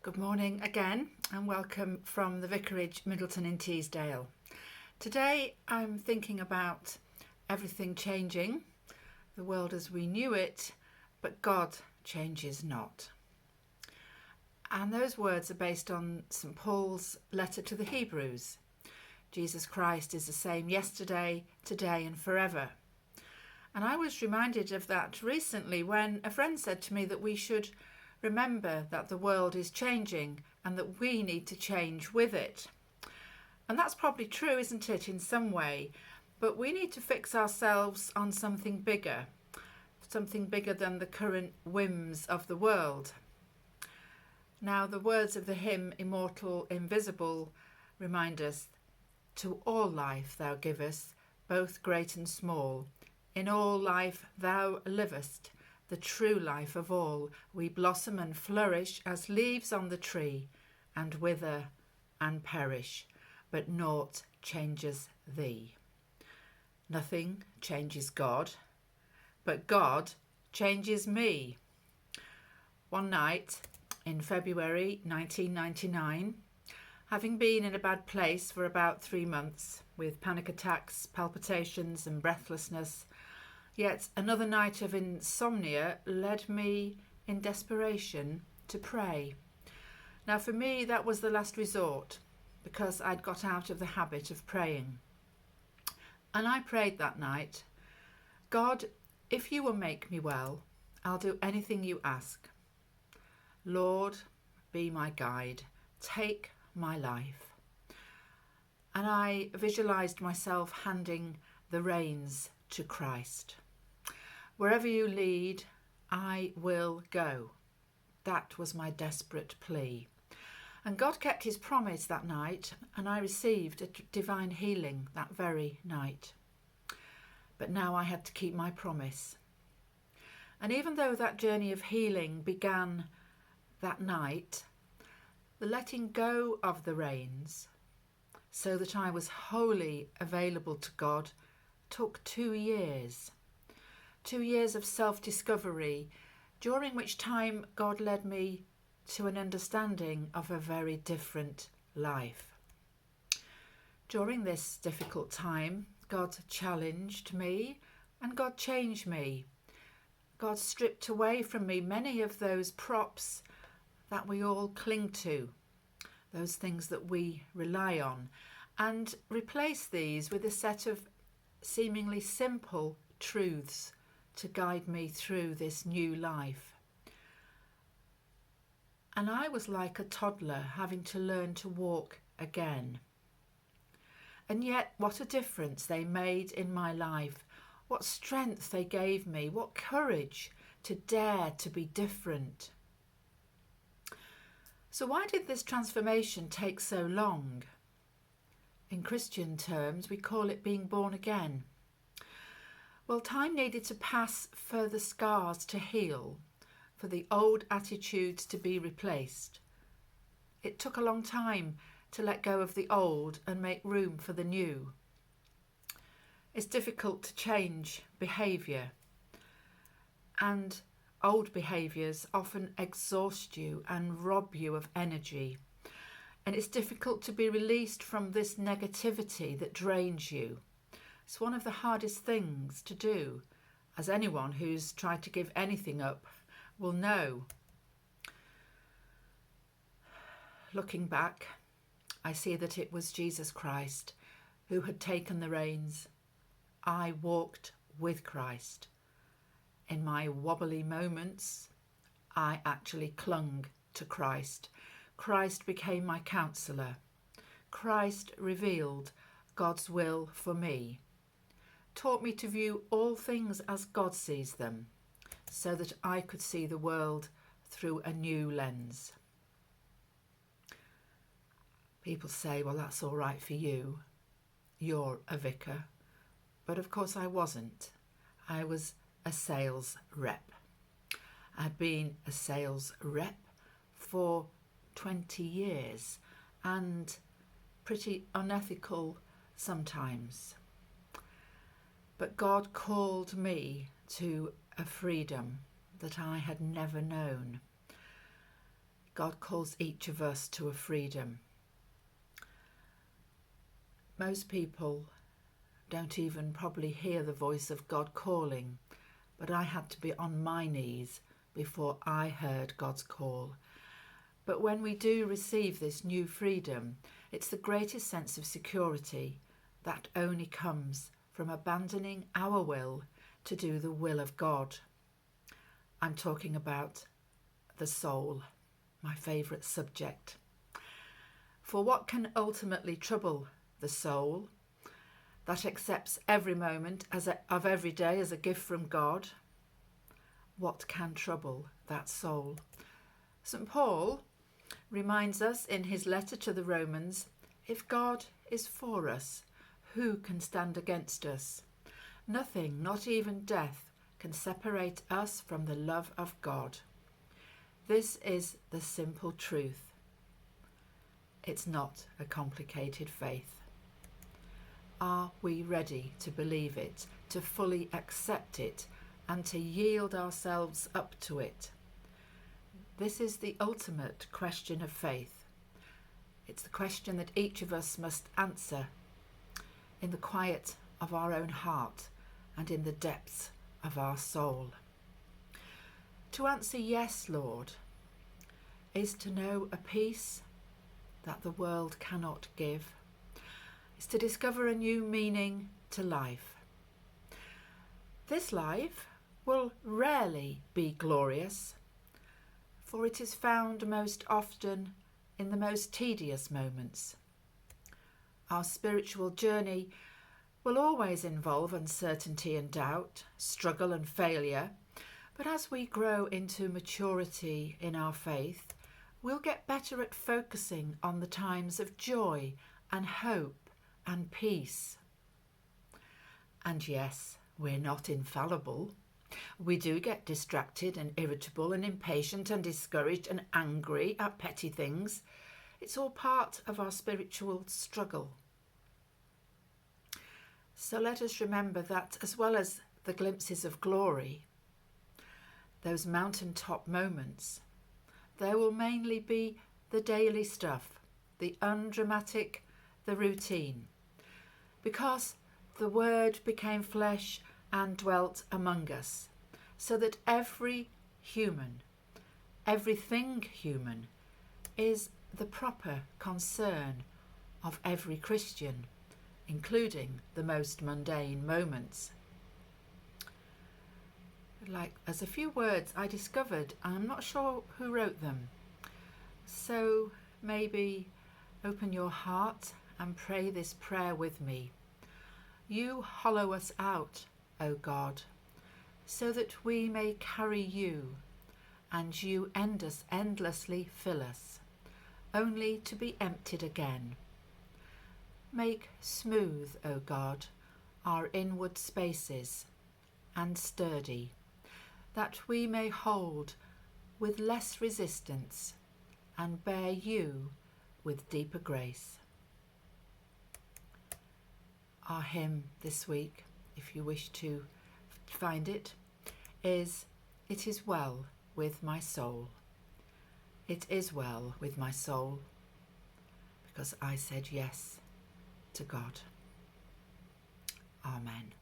Good morning again and welcome from the Vicarage, Middleton in Teesdale. Today I'm thinking about everything changing, the world as we knew it, but God changes not. And those words are based on St. Paul's letter to the Hebrews. Jesus Christ is the same yesterday, today and forever. And I was reminded of that recently when a friend said to me that we should remember that the world is changing and that we need to change with it. And that's probably true, isn't it, in some way? But we need to fix ourselves on something bigger than the current whims of the world. Now, the words of the hymn Immortal, Invisible remind us, to all life thou givest, both great and small. In all life thou livest, the true life of all. We blossom and flourish as leaves on the tree, and wither and perish, but naught changes thee. Nothing changes God, but God changes me. One night in February 1999, having been in a bad place for about 3 months with panic attacks, palpitations and breathlessness, yet another night of insomnia led me in desperation to pray. Now for me that was the last resort, because I'd got out of the habit of praying. And I prayed that night, God, if you will make me well, I'll do anything you ask. Lord, be my guide, take my life. And I visualised myself handing the reins to Christ. Wherever you lead, I will go. That was my desperate plea. And God kept his promise that night, and I received a divine healing that very night. But now I had to keep my promise. And even though that journey of healing began that night, the letting go of the reins, so that I was wholly available to God, took 2 years. 2 years of self-discovery, during which time God led me to an understanding of a very different life. During this difficult time, God challenged me and God changed me. God stripped away from me many of those props that we all cling to, those things that we rely on, and replaced these with a set of seemingly simple truths to guide me through this new life. And I was like a toddler having to learn to walk again. And yet what a difference they made in my life. What strength they gave me. What courage to dare to be different. So why did this transformation take so long? In Christian terms, we call it being born again. Well, time needed to pass for the scars to heal, for the old attitudes to be replaced. It took a long time to let go of the old and make room for the new. It's difficult to change behaviour, and old behaviours often exhaust you and rob you of energy. And it's difficult to be released from this negativity that drains you. It's one of the hardest things to do, as anyone who's tried to give anything up will know. Looking back, I see that it was Jesus Christ who had taken the reins. I walked with Christ. In my wobbly moments, I actually clung to Christ. Christ became my counsellor. Christ revealed God's will for me. Taught me to view all things as God sees them, so that I could see the world through a new lens. People say, well, that's all right for you. You're a vicar. But of course I wasn't. I was a sales rep. I'd been a sales rep for 20 years and pretty unethical sometimes. But God called me to a freedom that I had never known. God calls each of us to a freedom. Most people don't even probably hear the voice of God calling, but I had to be on my knees before I heard God's call. But when we do receive this new freedom, it's the greatest sense of security that only comes from abandoning our will to do the will of God. I'm talking about the soul, my favourite subject. For what can ultimately trouble the soul that accepts every moment of every day as a gift from God? What can trouble that soul? St. Paul reminds us in his letter to the Romans, if God is for us, who can stand against us? Nothing, not even death, can separate us from the love of God. This is the simple truth. It's not a complicated faith. Are we ready to believe it, to fully accept it, and to yield ourselves up to it? This is the ultimate question of faith. It's the question that each of us must answer in the quiet of our own heart and in the depths of our soul. To answer yes, Lord, is to know a peace that the world cannot give. It's to discover a new meaning to life. This life will rarely be glorious, for it is found most often in the most tedious moments. Our spiritual journey will always involve uncertainty and doubt, struggle and failure, but as we grow into maturity in our faith, we'll get better at focusing on the times of joy and hope and peace. And yes, we're not infallible. We do get distracted and irritable and impatient and discouraged and angry at petty things. It's all part of our spiritual struggle. So let us remember that as well as the glimpses of glory, those mountaintop moments, there will mainly be the daily stuff, the undramatic, the routine. Because the Word became flesh and dwelt among us, so that every human, everything human, is the proper concern of every Christian, including the most mundane moments. Like, there's a few words I discovered, and I'm not sure who wrote them. So maybe open your heart and pray this prayer with me. You hollow us out, O God, so that we may carry you, and you endlessly fill us, only to be emptied again. Make smooth, O God, our inward spaces, and sturdy, that we may hold with less resistance and bear you with deeper grace. Our hymn this week, if you wish to find it, is It Is Well With My Soul. It is well with my soul, because I said yes to God. Amen.